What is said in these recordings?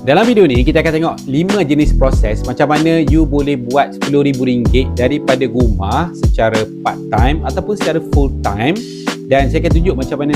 Dalam video ni kita akan tengok 5 jenis proses macam mana you boleh buat RM10,000 daripada rumah secara part time ataupun secara full time, dan saya akan tunjuk macam mana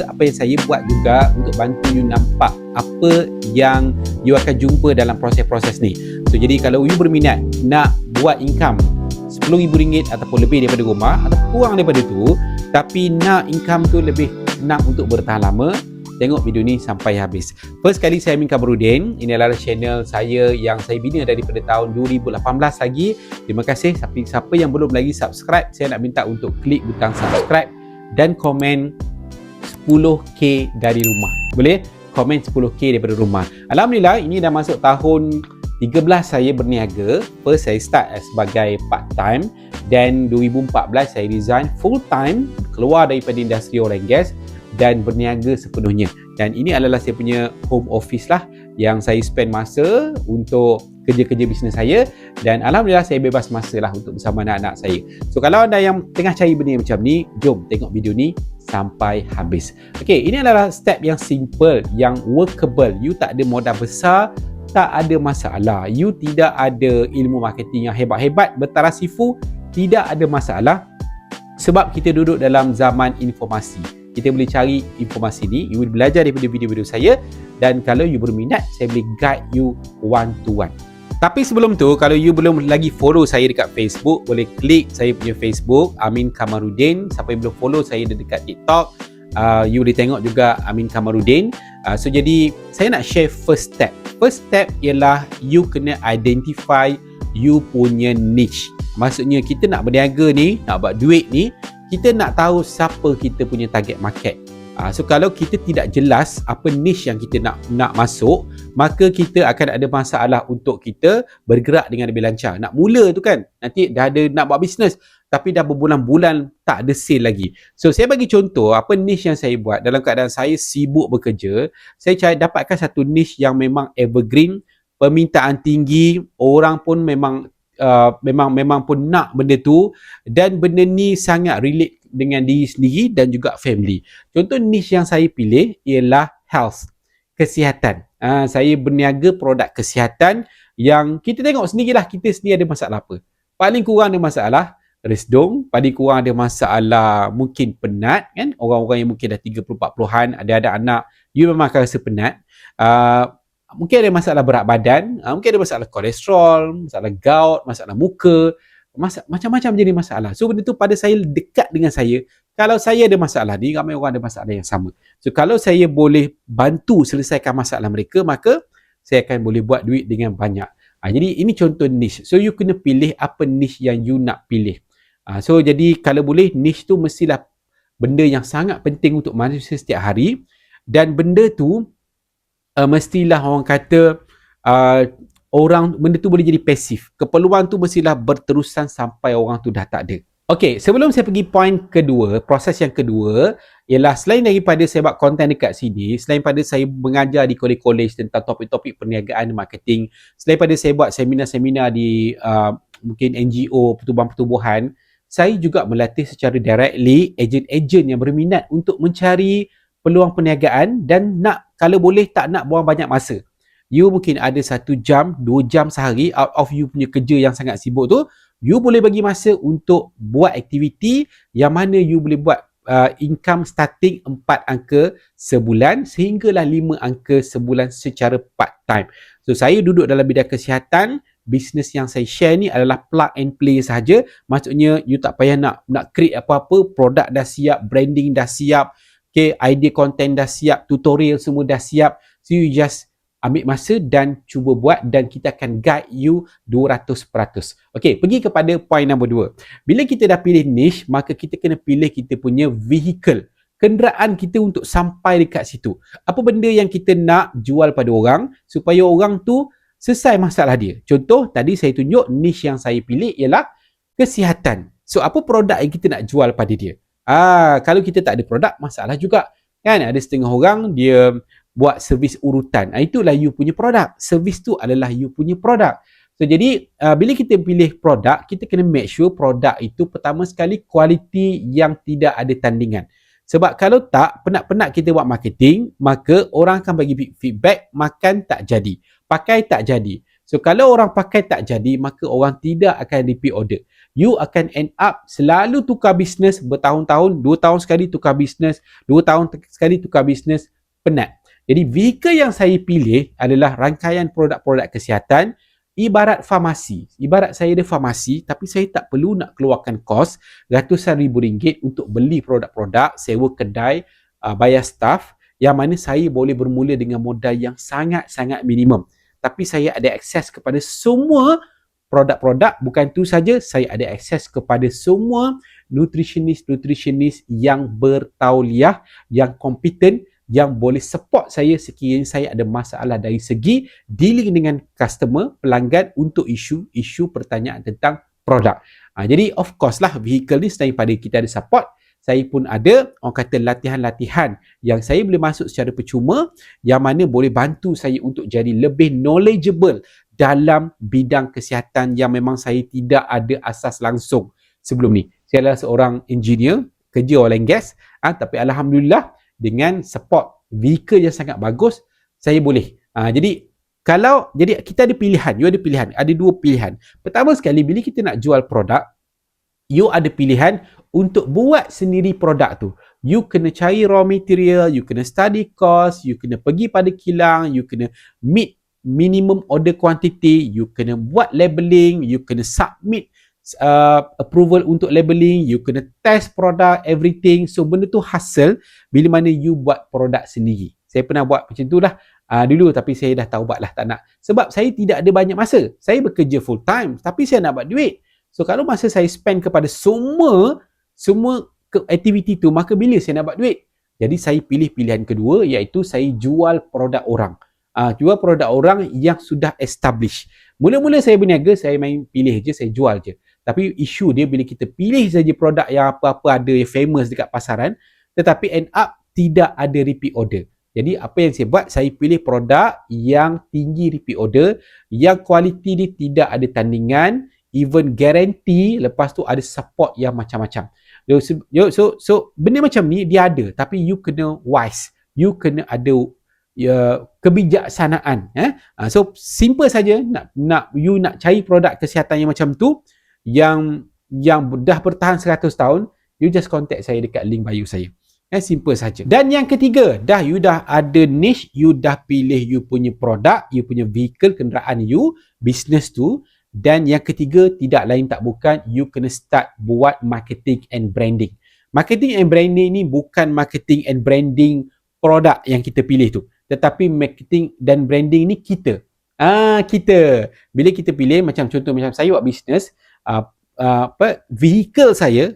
apa yang saya buat juga untuk bantu you nampak apa yang you akan jumpa dalam proses-proses ni. So jadi kalau you berminat nak buat income RM10,000 ataupun lebih daripada rumah atau kurang daripada tu, tapi nak income tu lebih senang untuk bertahan lama, tengok video ni sampai habis. First kali saya Amin Kamarudin. Ini adalah channel saya yang saya bina daripada tahun 2018 lagi. Terima kasih siapa yang belum lagi subscribe. Saya nak minta untuk klik butang subscribe dan komen 10k dari rumah. Boleh? Komen 10k daripada rumah. Alhamdulillah, ini dah masuk tahun 13 saya berniaga. First saya start sebagai part time, dan 2014 saya resign full time, keluar daripada industri oil and gas dan berniaga sepenuhnya. Dan ini adalah saya punya home office lah, yang saya spend masa untuk kerja-kerja bisnes saya, dan Alhamdulillah saya bebas masa lah untuk bersama anak-anak saya. So kalau anda yang tengah cari benda macam ni, jom tengok video ni sampai habis. Okay, ini adalah step yang simple, yang workable. You tak ada modal besar, tak ada masalah. You tidak ada ilmu marketing yang hebat-hebat, bertarasifu, tidak ada masalah. Sebab kita duduk dalam zaman informasi. Kita boleh cari informasi ni, you boleh belajar daripada video-video saya, dan kalau you berminat, saya boleh guide you one to one. Tapi sebelum tu, kalau you belum lagi follow saya dekat Facebook, boleh klik saya punya Facebook, Amin Kamarudin. Siapa yang belum follow saya dekat TikTok, you boleh tengok juga Amin Kamarudin. So jadi, saya nak share first step. First step ialah you kena identify you punya niche. Maksudnya kita nak berniaga ni, nak buat duit ni, kita nak tahu siapa kita punya target market. So kalau kita tidak jelas apa niche yang kita nak masuk, maka kita akan ada masalah untuk kita bergerak dengan lebih lancar. Nak mula tu kan, nanti dah ada nak buat bisnes, tapi dah berbulan-bulan tak ada sale lagi. So saya bagi contoh apa niche yang saya buat dalam keadaan saya sibuk bekerja. Saya dapatkan satu niche yang memang evergreen, permintaan tinggi, orang pun memang pun nak benda tu, dan benda ni sangat relate dengan diri sendiri dan juga family. Contoh niche yang saya pilih ialah health, kesihatan. Saya berniaga produk kesihatan yang kita tengok sendirilah kita sendiri ada masalah apa. Paling kurang ada masalah resdung, paling kurang ada masalah mungkin penat kan. Orang-orang yang mungkin dah 30-40-an, ada anak, you memang akan rasa penat. Mungkin ada masalah berat badan, mungkin ada masalah kolesterol, masalah gout, masalah muka, macam-macam jenis masalah. So benda tu pada saya dekat dengan saya. Kalau saya ada masalah ni, ramai orang ada masalah yang sama. So kalau saya boleh bantu selesaikan masalah mereka, maka saya akan boleh buat duit dengan banyak. Jadi ini contoh niche. So you kena pilih apa niche yang you nak pilih. So jadi kalau boleh, niche tu mestilah benda yang sangat penting untuk manusia setiap hari, dan benda tu mestilah orang kata benda tu boleh jadi pasif. Keperluan tu mestilah berterusan sampai orang tu dah tak ada. Okey, sebelum saya pergi point kedua, proses yang kedua ialah selain daripada saya buat konten dekat sini, selain pada saya mengajar di kolej-kolej tentang topik-topik perniagaan dan marketing, selain pada saya buat seminar-seminar di mungkin NGO, pertubuhan-pertubuhan, saya juga melatih secara directly ejen-ejen yang berminat untuk mencari peluang perniagaan dan kalau boleh tak nak buang banyak masa. You mungkin ada 1 jam, 2 jam sehari out of you punya kerja yang sangat sibuk tu, you boleh bagi masa untuk buat aktiviti yang mana you boleh buat income starting 4 angka sebulan sehinggalah 5 angka sebulan secara part time. So saya duduk dalam bidang kesihatan. Bisnes yang saya share ni adalah plug and play sahaja. Maksudnya you tak payah nak create apa-apa, produk dah siap, branding dah siap, okay, idea konten dah siap, tutorial semua dah siap. So you just ambil masa dan cuba buat, dan kita akan guide you 200%. Okay, pergi kepada point nombor 2. Bila kita dah pilih niche, maka kita kena pilih kita punya vehicle, kenderaan kita untuk sampai dekat situ. Apa benda yang kita nak jual pada orang supaya orang tu selesai masalah dia. Contoh, tadi saya tunjuk niche yang saya pilih ialah kesihatan. So, apa produk yang kita nak jual pada dia? Kalau kita tak ada produk, masalah juga. Kan ada setengah orang dia buat servis urutan. Itulah you punya produk. Servis tu adalah you punya produk. So jadi bila kita pilih produk, kita kena make sure produk itu pertama sekali kualiti yang tidak ada tandingan. Sebab kalau tak, penat-penat kita buat marketing, maka orang akan bagi feedback, makan tak jadi, pakai tak jadi. So kalau orang pakai tak jadi, maka orang tidak akan repeat order. You akan end up selalu tukar bisnes bertahun-tahun, 2 tahun sekali tukar bisnes, 2 tahun sekali tukar bisnes, penat. Jadi vehicle yang saya pilih adalah rangkaian produk-produk kesihatan, ibarat farmasi. Ibarat saya ada farmasi, tapi saya tak perlu nak keluarkan kos ratusan ribu ringgit untuk beli produk-produk, sewa kedai, bayar staff, yang mana saya boleh bermula dengan modal yang sangat-sangat minimum. Tapi saya ada akses kepada semua produk-produk. Bukan tu saja, saya ada akses kepada semua nutritionist yang bertauliah, yang kompeten, yang boleh support saya sekiranya saya ada masalah dari segi dealing dengan customer, pelanggan untuk isu pertanyaan tentang produk. Jadi of course lah, vehicle ni selain pada kita ada support, saya pun ada orang kata latihan-latihan yang saya boleh masuk secara percuma, yang mana boleh bantu saya untuk jadi lebih knowledgeable dalam bidang kesihatan yang memang saya tidak ada asas langsung sebelum ni. Saya adalah seorang engineer, kerja oil and gas, tapi alhamdulillah dengan support vehicle yang sangat bagus, saya boleh. Jadi kita ada pilihan, you ada pilihan, ada 2 pilihan. Pertama sekali, bila kita nak jual produk, you ada pilihan untuk buat sendiri produk tu. You kena cari raw material, you kena study cost, you kena pergi pada kilang, you kena meet minimum order quantity, you kena buat labeling, you kena submit approval untuk labeling, you kena test produk, everything. So benda tu hassle bila mana you buat produk sendiri. Saya pernah buat macam tu lah dulu, tapi saya dah taubat lah, tak nak. Sebab saya tidak ada banyak masa. Saya bekerja full time, tapi saya nak buat duit. So kalau masa saya spend kepada semua aktiviti tu, maka bila saya nak buat duit? Jadi saya pilih pilihan kedua, iaitu saya jual produk orang. Jual produk orang yang sudah established. Mula-mula saya berniaga, saya main pilih je, saya jual je. Tapi isu dia bila kita pilih saja produk yang apa-apa ada yang famous dekat pasaran, tetapi end up tidak ada repeat order. Jadi apa yang saya buat, saya pilih produk yang tinggi repeat order, yang kualiti dia tidak ada tandingan, even guarantee, lepas tu ada support yang macam-macam. So benda macam ni dia ada, tapi you kena wise, you kena ada kebijaksanaan. So simple saja, nak cari produk kesihatan yang macam tu, yang dah bertahan 100 tahun, you just contact saya dekat link bio saya. Simple saja. Dan yang ketiga, you dah ada niche, you dah pilih you punya produk, you punya vehicle, kenderaan you, business tu. Dan yang ketiga, tidak lain tak bukan, you kena start buat marketing and branding. Marketing and branding ni bukan marketing and branding produk yang kita pilih tu, tetapi marketing dan branding ni kita. Bila kita pilih, macam contoh macam saya buat business, vehicle saya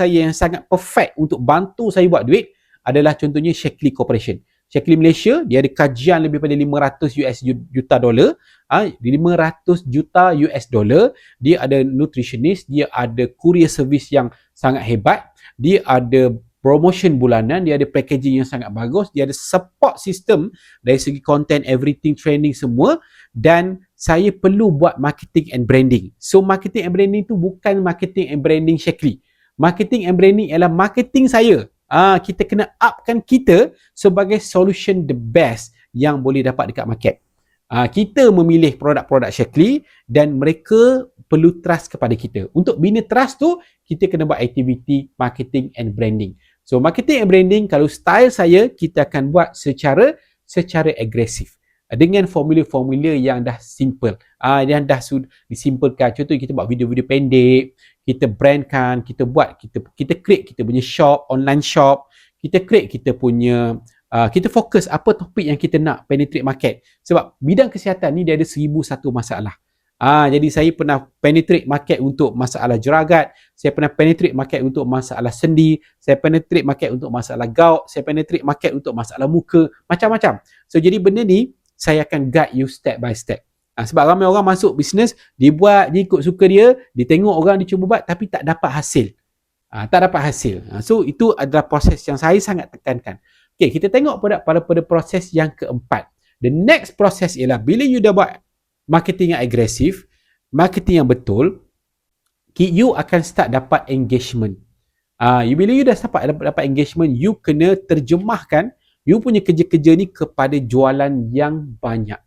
yang sangat perfect untuk bantu saya buat duit adalah contohnya Shaklee Corporation. Shaklee Malaysia, dia ada kajian lebih pada 500 juta dolar, 500 juta US dollar. Dia ada nutritionist, dia ada courier service yang sangat hebat, dia ada promotion bulanan, dia ada packaging yang sangat bagus, dia ada support system dari segi content, everything, training semua. Dan saya perlu buat marketing and branding. So marketing and branding tu bukan marketing and branding Shaklee. Marketing and branding ialah marketing saya. Kita kena upkan kita sebagai solution the best yang boleh dapat dekat market. Kita memilih produk-produk Shaklee dan mereka perlu trust kepada kita. Untuk bina trust tu, kita kena buat aktiviti marketing and branding. So marketing and branding, kalau style saya, kita akan buat secara agresif dengan formula-formula yang dah simple, yang dah disimpelkan. Contoh kita buat video-video pendek, kita brandkan, kita create kita punya shop, online shop, kita create kita punya kita fokus apa topik yang kita nak penetrate market. Sebab bidang kesihatan ni dia ada 1001 masalah. Jadi saya pernah penetrate market untuk masalah jeragat, saya pernah penetrate market untuk masalah sendi, saya penetrate market untuk masalah gout, saya penetrate market untuk masalah muka, macam-macam. So jadi benda ni saya akan guide you step by step. Sebab ramai orang masuk bisnes, dia buat, dia ikut suka dia tengok orang dia cuba buat tapi tak dapat hasil. So itu adalah proses yang saya sangat tekankan. Okay, kita tengok pada proses yang keempat. The next proses ialah bila you dah buat marketing yang agresif, marketing yang betul, you akan start dapat engagement. Bila you dah dapat engagement, you kena terjemahkan you punya kerja-kerja ni kepada jualan yang banyak.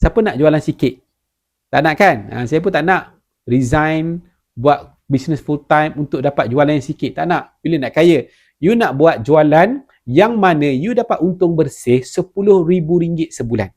Siapa nak jualan sikit? Tak nak kan? Saya pun tak nak resign, buat business full time untuk dapat jualan yang sikit. Tak nak. Bila nak kaya, you nak buat jualan yang mana you dapat untung bersih RM10,000 sebulan.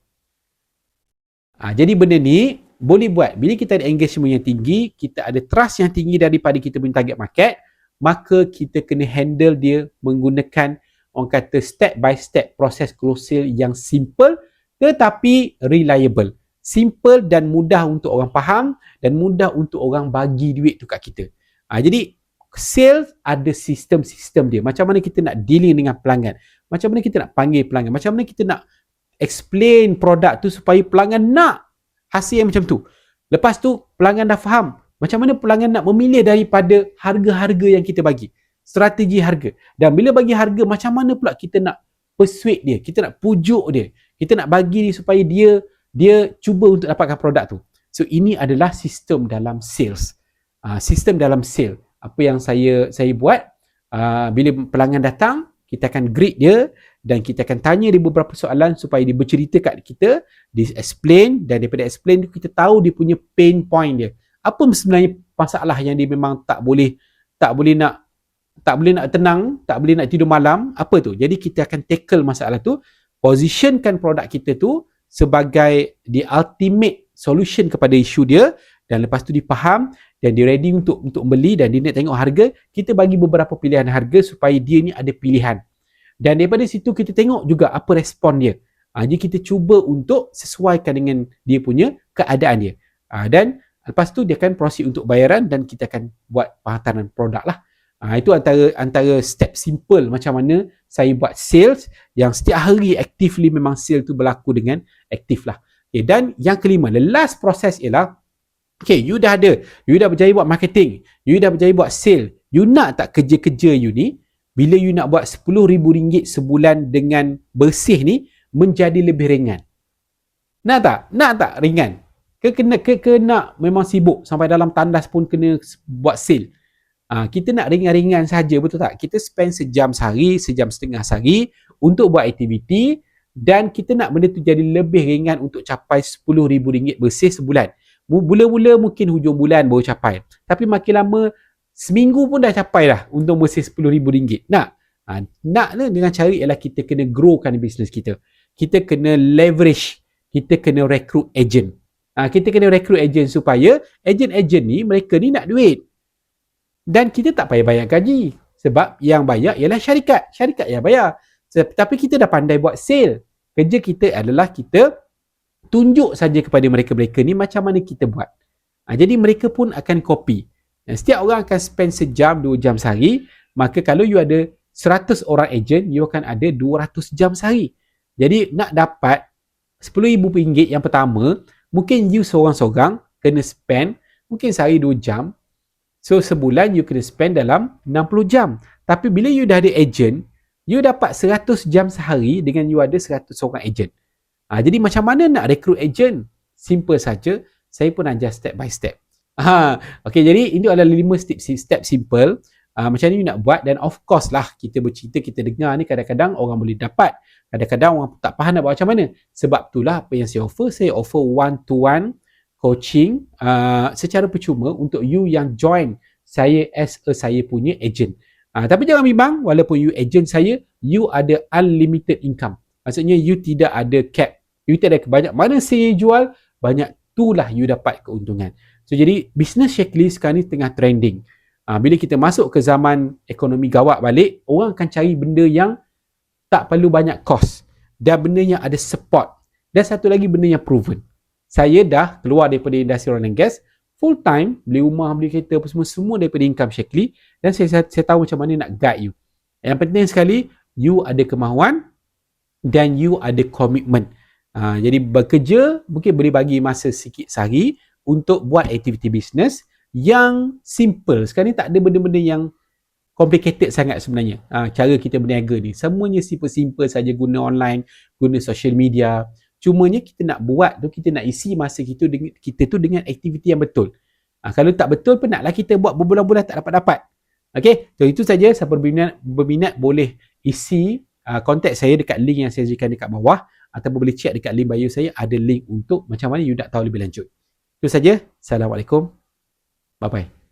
Jadi benda ni boleh buat. Bila kita ada engagement yang tinggi, kita ada trust yang tinggi daripada kita punya target market, maka kita kena handle dia menggunakan orang kata step by step proses close sale yang simple tetapi reliable. Simple dan mudah untuk orang faham dan mudah untuk orang bagi duit tu kat kita. Jadi sales ada sistem-sistem dia. Macam mana kita nak dealing dengan pelanggan, macam mana kita nak panggil pelanggan, macam mana kita nak explain produk tu supaya pelanggan nak hasil yang macam tu. Lepas tu pelanggan dah faham macam mana pelanggan nak memilih daripada harga-harga yang kita bagi, strategi harga. Dan bila bagi harga, macam mana pula kita nak persuade dia, kita nak pujuk dia, kita nak bagi dia supaya dia cuba untuk dapatkan produk tu. So ini adalah sistem dalam sales. Sistem dalam sale. Apa yang saya buat, bila pelanggan datang, kita akan greet dia dan kita akan tanya dia beberapa soalan supaya dia bercerita kat kita, dia explain, dan daripada explain tu kita tahu dia punya pain point dia. Apa sebenarnya masalah yang dia memang tak boleh nak tenang, tak boleh nak tidur malam, apa tu? Jadi kita akan tackle masalah tu, positionkan produk kita tu sebagai the ultimate solution kepada isu dia, dan lepas tu dia faham dan dia ready untuk beli dan dia nak tengok harga, kita bagi beberapa pilihan harga supaya dia ni ada pilihan. Dan daripada situ kita tengok juga apa respon dia. Jadi kita cuba untuk sesuaikan dengan dia punya keadaan dia. Dan lepas tu dia akan proceed untuk bayaran dan kita akan buat penghantaran produk lah. Itu antara step simple macam mana saya buat sales yang setiap hari actively memang sales tu berlaku dengan aktif lah. Okay, dan yang kelima, the last process ialah, okay, you dah berjaya buat marketing, you dah berjaya buat sale, you nak tak kerja-kerja you ni, bila you nak buat RM10,000 sebulan dengan bersih ni menjadi lebih ringan? Nak tak? Nak tak ringan? Ke nak memang sibuk sampai dalam tandas pun kena buat sale? Kita nak ringan-ringan saja, betul tak? Kita spend sejam sehari, sejam setengah sehari untuk buat aktiviti dan kita nak benda tu jadi lebih ringan untuk capai RM10,000 bersih sebulan. Mula-mula mungkin hujung bulan baru capai, tapi makin lama seminggu pun dah capai dah untuk bersih RM10,000. Nak dengan cara ialah kita kena growkan bisnes kita. Kita kena leverage, kita kena recruit agent. Kita kena recruit agent supaya agent-agent ni, mereka ni nak duit. Dan kita tak payah bayar gaji. Sebab yang bayar ialah syarikat. Syarikat yang bayar. Tapi kita dah pandai buat sale. Kerja kita adalah kita tunjuk saja kepada mereka-mereka ni macam mana kita buat. Jadi mereka pun akan copy. Dan setiap orang akan spend sejam, 2 jam sehari. Maka kalau you ada 100 orang agent, you akan ada 200 jam sehari. Jadi nak dapat RM10,000 yang pertama, mungkin you seorang-seorang kena spend mungkin sehari 2 jam. So sebulan you kena spend dalam 60 jam. Tapi bila you dah ada agent, you dapat 100 jam sehari dengan you ada 100 orang agent. Jadi macam mana nak recruit agent? Simple saja. Saya pun ajar step by step. Okay, jadi ini adalah 5 step simple. Macam ni you nak buat, dan of course lah kita bercerita, kita dengar ni kadang-kadang orang boleh dapat. Kadang-kadang orang tak faham nak buat macam mana. Sebab itulah apa yang saya offer one-to-one coaching secara percuma untuk you yang join saya as saya punya agent. Tapi jangan bimbang, walaupun you agent saya, you ada unlimited income. Maksudnya you tidak ada cap. You tidak ada banyak mana saya jual, banyak itulah you dapat keuntungan. So jadi business checklist sekarang ni tengah trending. Bila kita masuk ke zaman ekonomi gawat balik, orang akan cari benda yang tak perlu banyak cost dan benda yang ada support, dan satu lagi benda yang proven. Saya dah keluar daripada industri oil and gas, full time, beli rumah, beli kereta apa semua daripada income checklist, dan saya tahu macam mana nak guide you. Yang penting sekali, you ada kemahuan dan you ada komitmen. Jadi bekerja, mungkin boleh bagi masa sikit sehari untuk buat aktiviti bisnes yang simple. Sekarang ni tak ada benda-benda yang complicated sangat sebenarnya. Cara kita berniaga ni semuanya simple-simple saja, guna online, guna social media. Cumanya kita nak buat tu, kita nak isi masa kita tu dengan aktiviti yang betul. Kalau tak betul, penatlah kita buat berbulan-bulan tak dapat-dapat. Okey, so itu saja. Siapa berminat boleh isi kontak saya dekat link yang saya berikan dekat bawah, ataupun boleh check dekat link bio saya, ada link untuk macam mana you nak tahu lebih lanjut. Itu saja. Assalamualaikum. Bye bye.